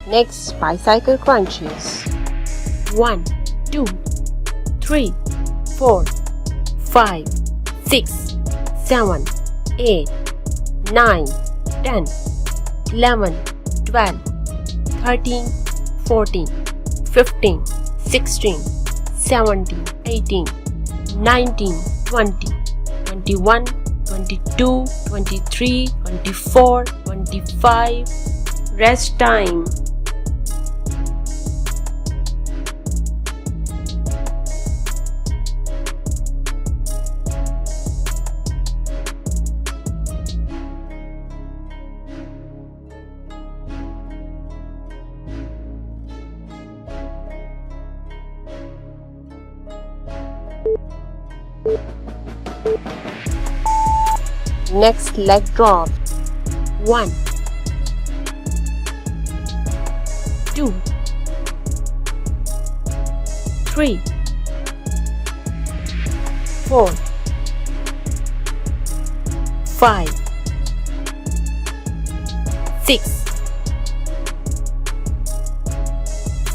Next, bicycle crunches. 1, 2, 3, 4, 5, 6, 7, 8, 9, 10, 11, 12, 13, 14, 15, 16, 17, 18, 19, 20, 21, 22, 23, 24, 25. Rest time. Next, leg drop. 1, 2, 3, 4, 5, 6,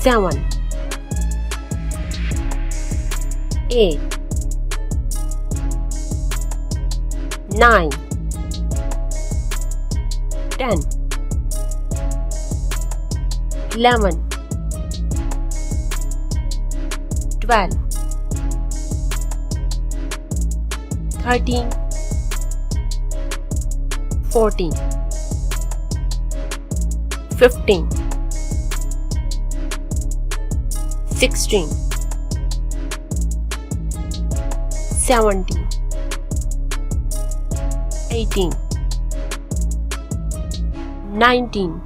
7, 8, 9, 10, 11, 12, 13, 14, 15, 16, 17, 18, 19,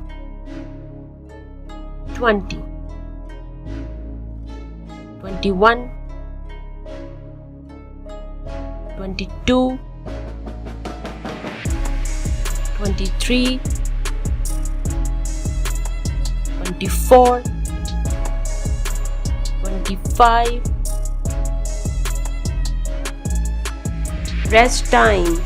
20, 21, 22, 23, 24, 25. Rest time.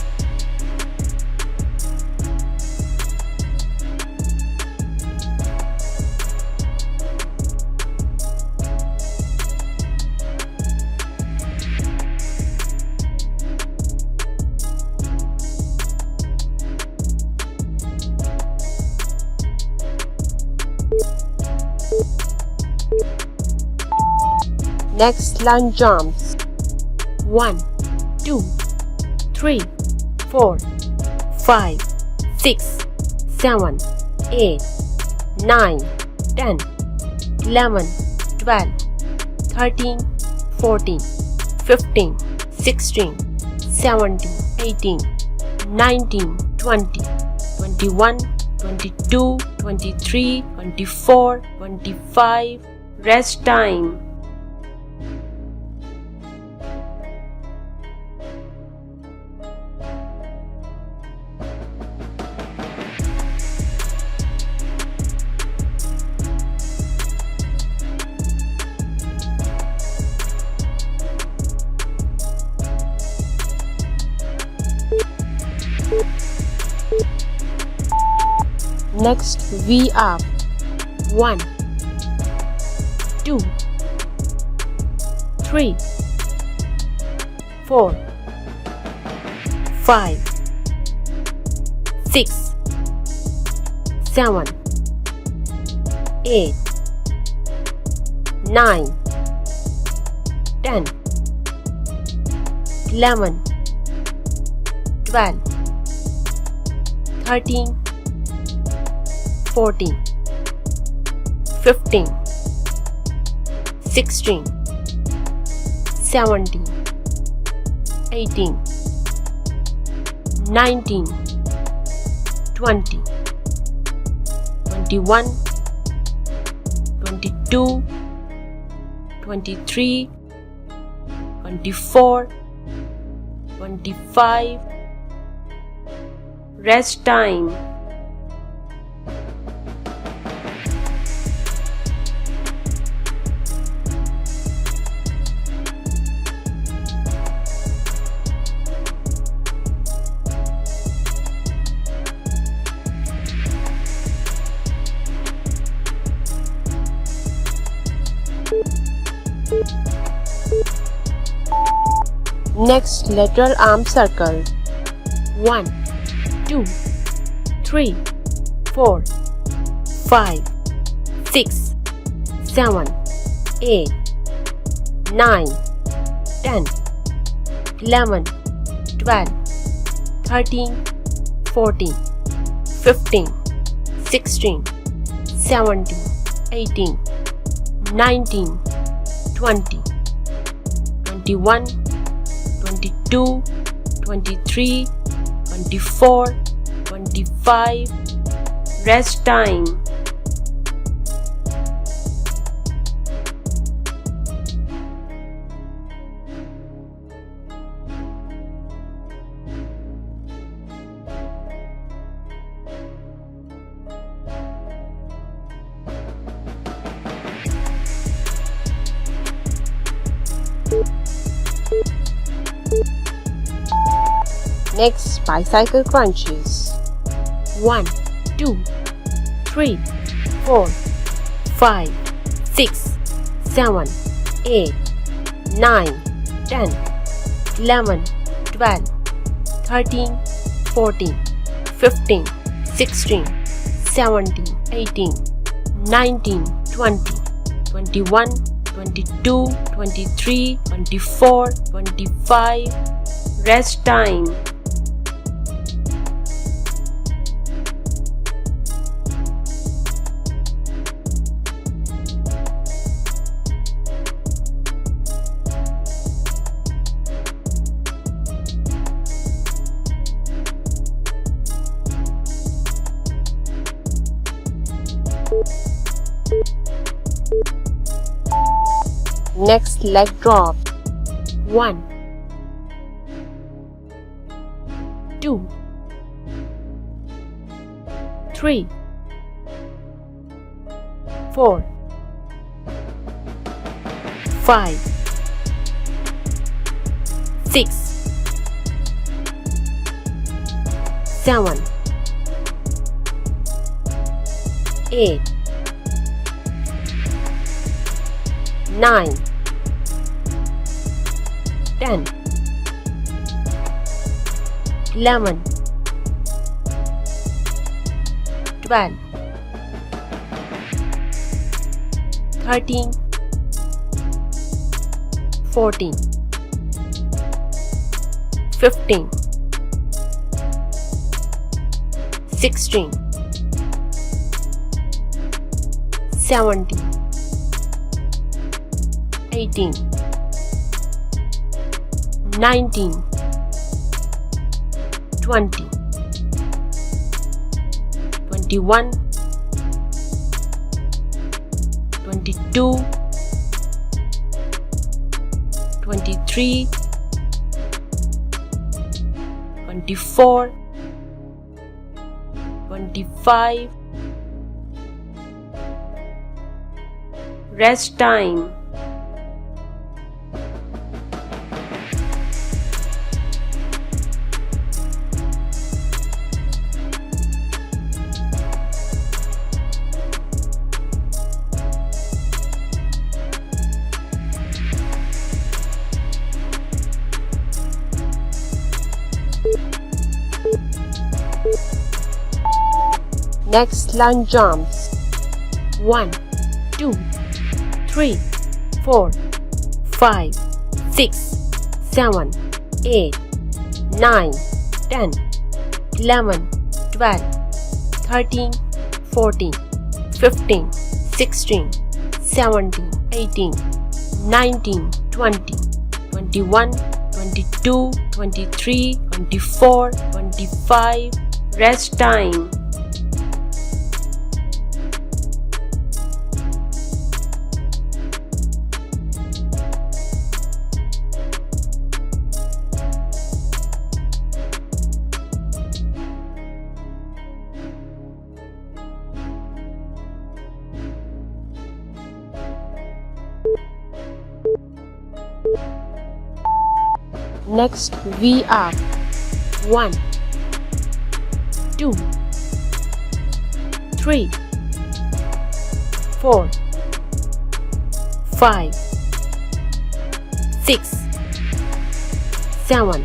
Next, lunge jumps. 1, 2, 3, 4, 5, 6, 7, 8, 9, 10, 11, 12, 13, 14, 15, 16, 17, 18, 19, 20, 21, 22, 23, 24, 25. Rest time. Next, V up. 1, 2, 3, 4, 5, 6, 7, 8, 9, 10, 11, 12, 13, 14, 15, 16, 17, 18, 19, 20, 21, 22, 23, 24, 25. Rest time. Next lateral arm circle. 1, 2, 3, 4, 5, 6, 7, 8, 9, 10, 11, 12, 13, 14, 15, 16, 17, 18, 19, 20, 21, 22, 23, 24, 25. Rest time. Next, bicycle crunches. 1, 2, 3, 4, 5, 6, 7, 8, 9, 10, 11, 12, 13, 14, 15, 16, 17, 18, 19, 20, 21, 22, 23, 24, 25. Rest time. Next leg drop. 1, 2, 3, 4, 5, 6, 7, 8, 9, 10, 11, 12, 13, 14, 15, 16, 17, 18, 19, 20, 21, 22, 23, 24, 25. Rest time. Next lunge jumps. 1, 2, 3, 4, 5, 6, 7, 8, 9, 10, 11, 12, 13, 14, 15, 16, 17, 18, 19, 20, 21, 22, 23, 24, 25. Rest time. Next V up. 1, 2, 3, 4, 5, 6 7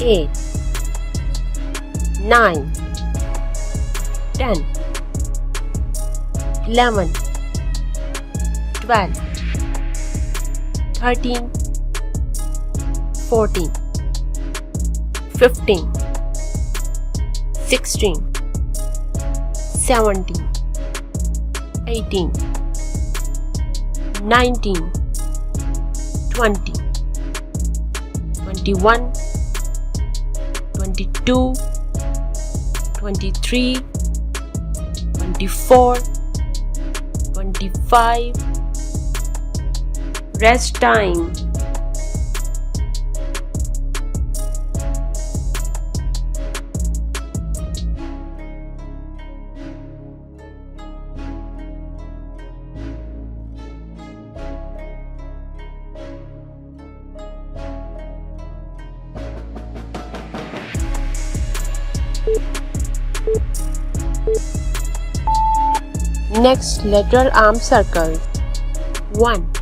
8 9 10 11 12 13 14 15 16 17 18 19 20 21 22 23 24 25 Rest time. Next, lateral arm circles. 1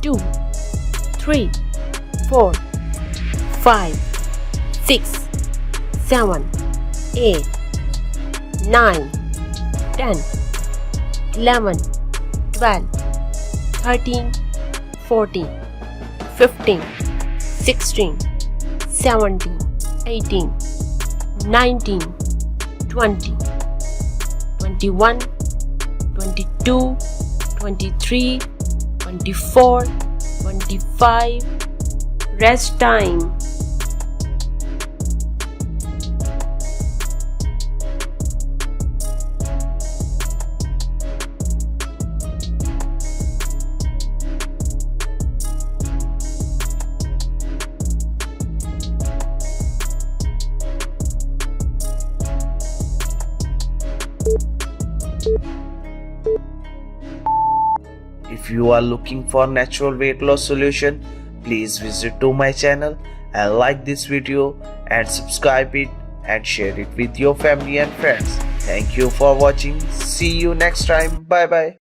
2 3 4 5 6 7 8 9 10 11 12 13 14 15 16 17 18 19 20 21 22 23 24 25 Rest time. If you are looking for natural weight loss solution, please visit to my channel and like this video and subscribe it and share it with your family and friends. Thank you for watching. See you next time. Bye bye.